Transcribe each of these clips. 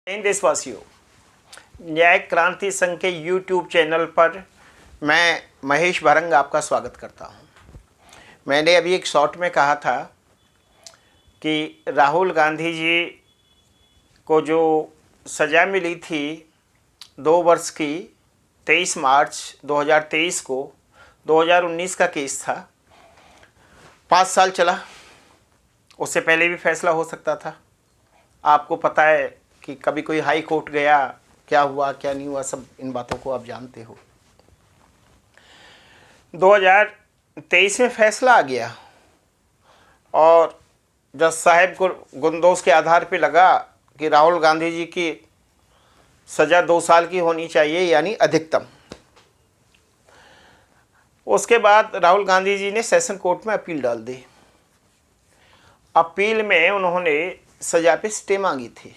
इन देशवासियों, न्याय क्रांति संघ के यूट्यूब चैनल पर मैं महेश भरंग आपका स्वागत करता हूं। मैंने अभी एक शॉर्ट में कहा था कि राहुल गांधी जी को जो सज़ा मिली थी 2 वर्ष की 23 मार्च 2023 को, 2019 का केस था, 5 साल चला। उससे पहले भी फैसला हो सकता था। आपको पता है कि कभी कोई हाई कोर्ट गया, क्या हुआ क्या नहीं हुआ, सब इन बातों को आप जानते हो। 2023 में फैसला आ गया और जज साहब को गुंदोज के आधार पे लगा कि राहुल गांधी जी की सज़ा 2 साल की होनी चाहिए, यानी अधिकतम। उसके बाद राहुल गांधी जी ने सेशन कोर्ट में अपील डाल दी। अपील में उन्होंने सज़ा पे स्टे मांगी थी।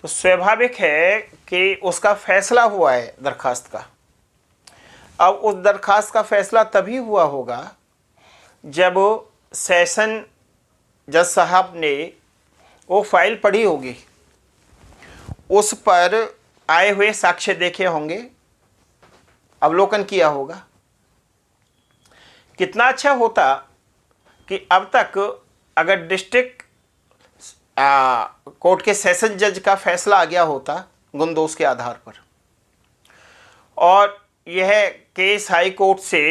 तो स्वाभाविक है कि उसका फैसला हुआ है दरखास्त का। अब उस दरखास्त का फैसला तभी हुआ होगा जब सेशन जज साहब ने वो फाइल पढ़ी होगी, उस पर आए हुए साक्ष्य देखे होंगे, अवलोकन किया होगा। कितना अच्छा होता कि अब तक अगर डिस्ट्रिक्ट कोर्ट के सेशन जज का फैसला आ गया होता गुंदोज के आधार पर, और यह केस हाई कोर्ट से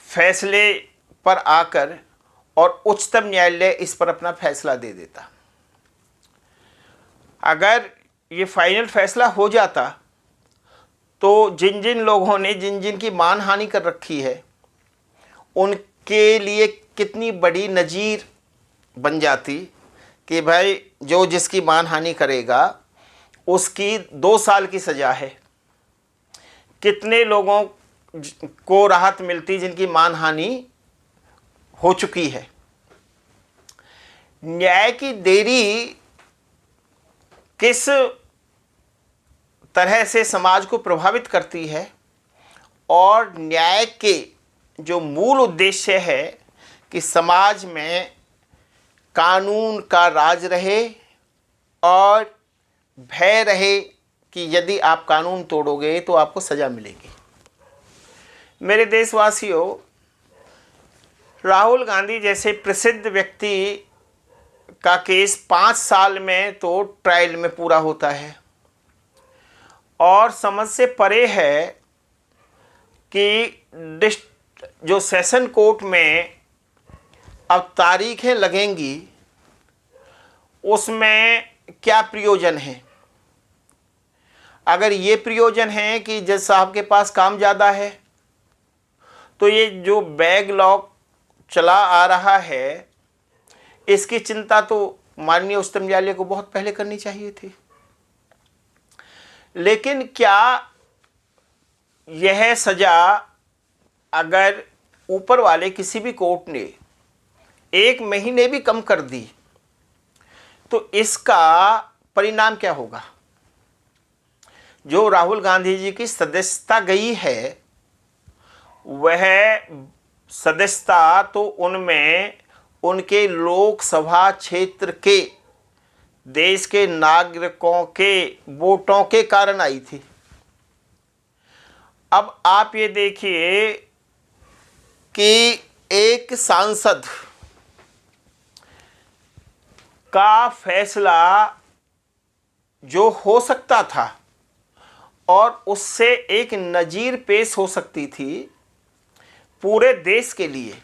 फैसले पर आकर और उच्चतम न्यायालय इस पर अपना फैसला दे देता। अगर ये फाइनल फैसला हो जाता तो जिन जिन लोगों ने जिन जिन की मानहानि कर रखी है उनके लिए कितनी बड़ी नज़ीर बन जाती कि भाई जो जिसकी मानहानि करेगा उसकी 2 साल की सज़ा है। कितने लोगों को राहत मिलती जिनकी मानहानि हो चुकी है। न्याय की देरी किस तरह से समाज को प्रभावित करती है, और न्याय के जो मूल उद्देश्य है कि समाज में कानून का राज रहे और भय रहे कि यदि आप कानून तोड़ोगे तो आपको सज़ा मिलेगी। मेरे देशवासियों, राहुल गांधी जैसे प्रसिद्ध व्यक्ति का केस 5 साल में तो ट्रायल में पूरा होता है, और समझ से परे है कि जो सेशन कोर्ट में अब तारीखें लगेंगी उसमें क्या प्रयोजन है। अगर ये प्रयोजन है कि जज साहब के पास काम ज़्यादा है तो ये जो बैकलॉग चला आ रहा है इसकी चिंता तो माननीय उच्चतम न्यायालय को बहुत पहले करनी चाहिए थी। लेकिन क्या यह सज़ा अगर ऊपर वाले किसी भी कोर्ट ने 1 महीने भी कम कर दी तो इसका परिणाम क्या होगा। जो राहुल गांधी जी की सदस्यता गई है वह सदस्यता तो उनमें उनके लोकसभा क्षेत्र के देश के नागरिकों के वोटों के कारण आई थी। अब आप ये देखिए कि एक सांसद का फैसला जो हो सकता था और उससे एक नज़ीर पेश हो सकती थी पूरे देश के लिए,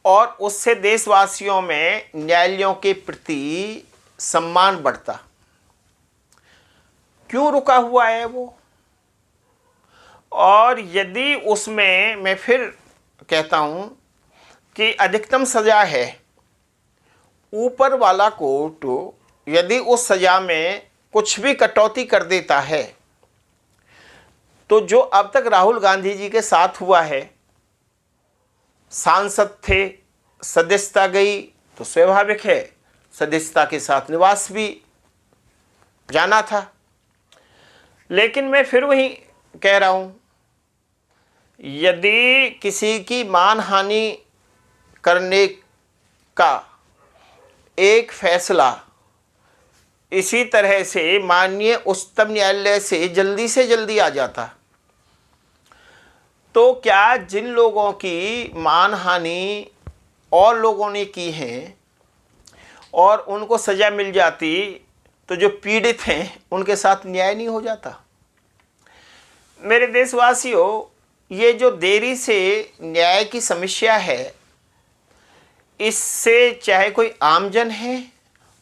और उससे देशवासियों में न्यायालयों के प्रति सम्मान बढ़ता, क्यों रुका हुआ है वो। और यदि उसमें मैं फिर कहता हूं कि अधिकतम सज़ा है, ऊपर वाला कोर्ट यदि उस सज़ा में कुछ भी कटौती कर देता है तो जो अब तक राहुल गांधी जी के साथ हुआ है, सांसद थे, सदस्यता गई, तो स्वाभाविक है सदस्यता के साथ निवास भी जाना था। लेकिन मैं फिर वही कह रहा हूं, यदि किसी की मानहानि करने का एक फैसला इसी तरह से माननीय उच्चतम न्यायालय से जल्दी आ जाता, तो क्या जिन लोगों की मानहानि और लोगों ने की है और उनको सज़ा मिल जाती, तो जो पीड़ित हैं उनके साथ न्याय नहीं हो जाता? मेरे देशवासियों, ये जो देरी से न्याय की समस्या है, इससे चाहे कोई आमजन है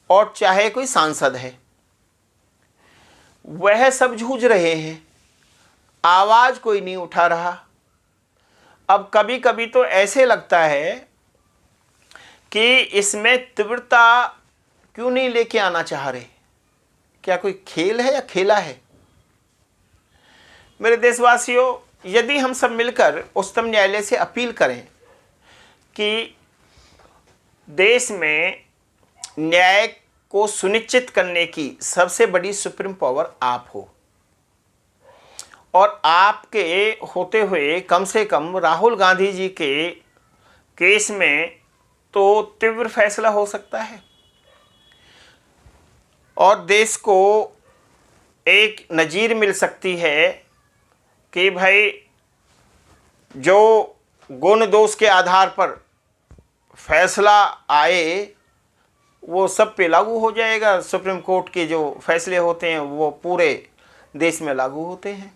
और चाहे कोई सांसद है, वह सब जूझ रहे हैं, आवाज़ कोई नहीं उठा रहा। अब कभी कभी तो ऐसे लगता है कि इसमें तीव्रता क्यों नहीं लेके आना चाह रहे? क्या कोई खेल है या खेला है? मेरे देशवासियों, यदि हम सब मिलकर उच्चतम न्यायालय से अपील करें कि देश में न्याय को सुनिश्चित करने की सबसे बड़ी सुप्रीम पावर आप हो, और आपके होते हुए कम से कम राहुल गांधी जी के केस में तो तीव्र फैसला हो सकता है और देश को एक नज़ीर मिल सकती है कि भाई जो गुण दोष के आधार पर फैसला आए वो सब पे लागू हो जाएगा। सुप्रीम कोर्ट के जो फैसले होते हैं वो पूरे देश में लागू होते हैं।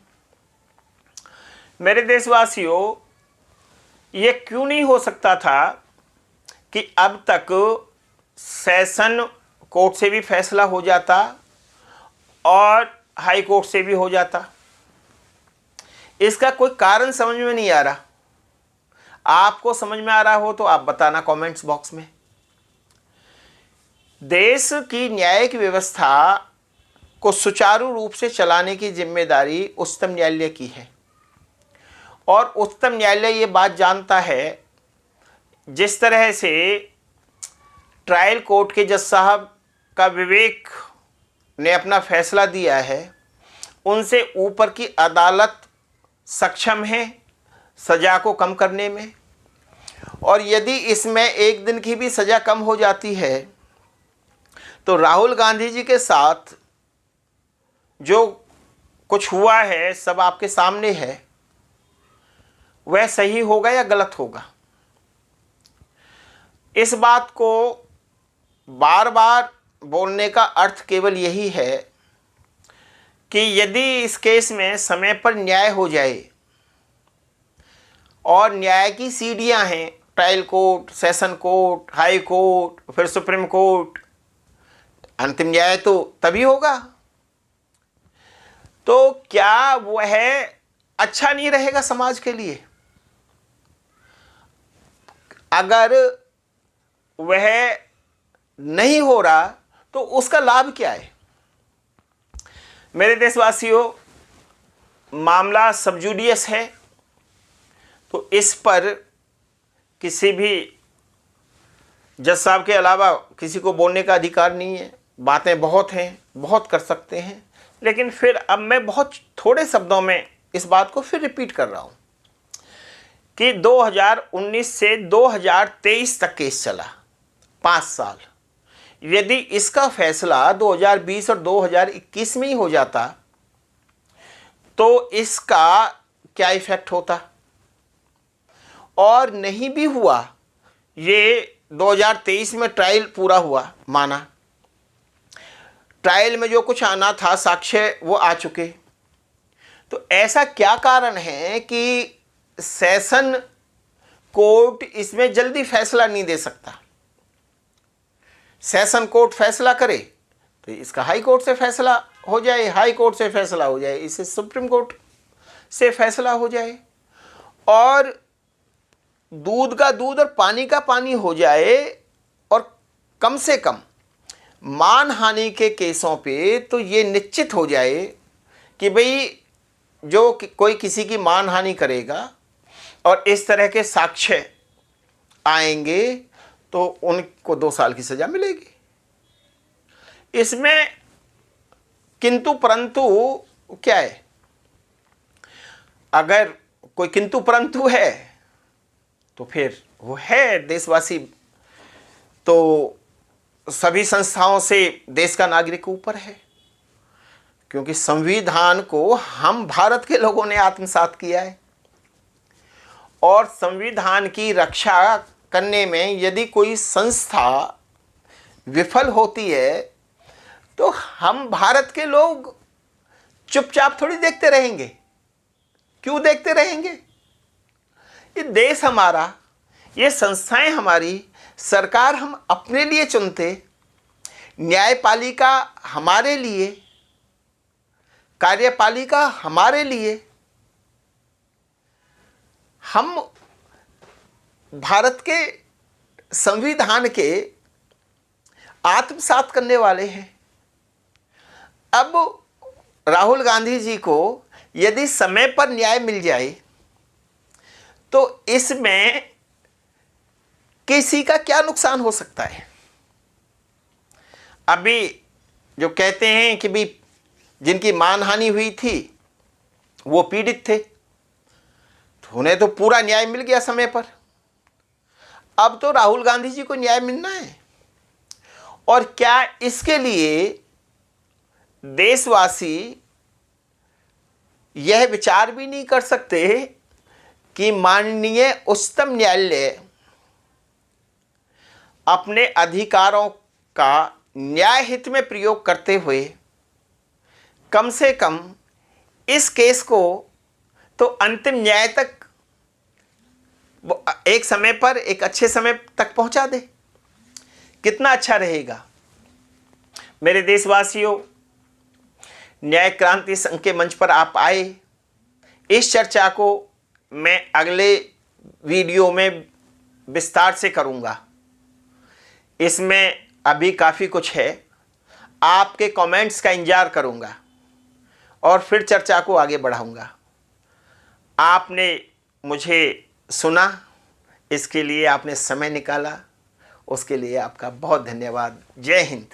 मेरे देशवासियों, ये क्यों नहीं हो सकता था कि अब तक सेशन कोर्ट से भी फैसला हो जाता और हाई कोर्ट से भी हो जाता? इसका कोई कारण समझ में नहीं आ रहा। आपको समझ में आ रहा हो तो आप बताना कमेंट्स बॉक्स में। देश की न्यायिक व्यवस्था को सुचारू रूप से चलाने की जिम्मेदारी उच्चतम न्यायालय की है, और उच्चतम न्यायालय ये बात जानता है। जिस तरह से ट्रायल कोर्ट के जज साहब का विवेक ने अपना फैसला दिया है, उनसे ऊपर की अदालत सक्षम है सज़ा को कम करने में, और यदि इसमें एक दिन की भी सज़ा कम हो जाती है तो राहुल गांधी जी के साथ जो कुछ हुआ है सब आपके सामने है, वह सही होगा या गलत होगा? इस बात को बार बार बोलने का अर्थ केवल यही है कि यदि इस केस में समय पर न्याय हो जाए, और न्याय की सीढ़ियां हैं, trial court, session court, high court, फिर सुप्रीम कोर्ट, अंतिम न्याय तो तभी होगा, तो क्या वह अच्छा नहीं रहेगा समाज के लिए? अगर वह नहीं हो रहा तो उसका लाभ क्या है? मेरे देशवासियों, मामला सब जुडियस है, तो इस पर किसी भी जज साहब के अलावा किसी को बोलने का अधिकार नहीं है। बातें बहुत हैं, बहुत कर सकते हैं, लेकिन फिर अब मैं बहुत थोड़े शब्दों में इस बात को फिर रिपीट कर रहा हूँ कि 2019 से 2023 तक केस चला, 5 साल। यदि इसका फैसला 2020 और 2021 में ही हो जाता तो इसका क्या इफेक्ट होता? और नहीं भी हुआ, ये 2023 में ट्रायल पूरा हुआ, माना ट्रायल में जो कुछ आना था साक्ष्य वो आ चुके, तो ऐसा क्या कारण है कि सेशन कोर्ट इसमें जल्दी फैसला नहीं दे सकता? सेशन कोर्ट फैसला करे तो इसका हाई कोर्ट से फैसला हो जाए, हाई कोर्ट से फैसला हो जाए, इससे सुप्रीम कोर्ट से फैसला हो जाए, और दूध का दूध और पानी का पानी हो जाए, और कम से कम मानहानि के केसों पे तो ये निश्चित हो जाए कि भाई जो कोई किसी की मानहानि करेगा और इस तरह के साक्ष्य आएंगे तो उनको 2 साल की सज़ा मिलेगी। इसमें किंतु परंतु क्या है? अगर कोई किंतु परंतु है तो फिर वो है देशवासी तो सभी संस्थाओं से देश का नागरिक ऊपर है, क्योंकि संविधान को हम भारत के लोगों ने आत्मसात किया है। और संविधान की रक्षा करने में यदि कोई संस्था विफल होती है तो हम भारत के लोग चुपचाप थोड़ी देखते रहेंगे। क्यों देखते रहेंगे? ये देश हमारा, ये संस्थाएं हमारी, सरकार हम अपने लिए चुनते, न्यायपालिका हमारे लिए, कार्यपालिका हमारे लिए। हम भारत के संविधान के आत्मसात करने वाले हैं। अब राहुल गांधी जी को यदि समय पर न्याय मिल जाए तो इसमें किसी का क्या नुकसान हो सकता है? अभी जो कहते हैं कि भी जिनकी मानहानि हुई थी वो पीड़ित थे, तो उन्हें तो पूरा न्याय मिल गया समय पर। अब तो राहुल गांधी जी को न्याय मिलना है। और क्या इसके लिए देशवासी यह विचार भी नहीं कर सकते कि माननीय उच्चतम न्यायालय अपने अधिकारों का न्याय हित में प्रयोग करते हुए कम से कम इस केस को तो अंतिम न्याय तक एक समय पर, एक अच्छे समय तक पहुंचा दे? कितना अच्छा रहेगा। मेरे देशवासियों, न्याय क्रांति संघ के मंच पर आप आए। इस चर्चा को मैं अगले वीडियो में विस्तार से करूंगा। इसमें अभी काफ़ी कुछ है। आपके कमेंट्स का इंतजार करूंगा और फिर चर्चा को आगे बढ़ाऊंगा। आपने मुझे सुना, इसके लिए आपने समय निकाला, उसके लिए आपका बहुत धन्यवाद। जय हिंद।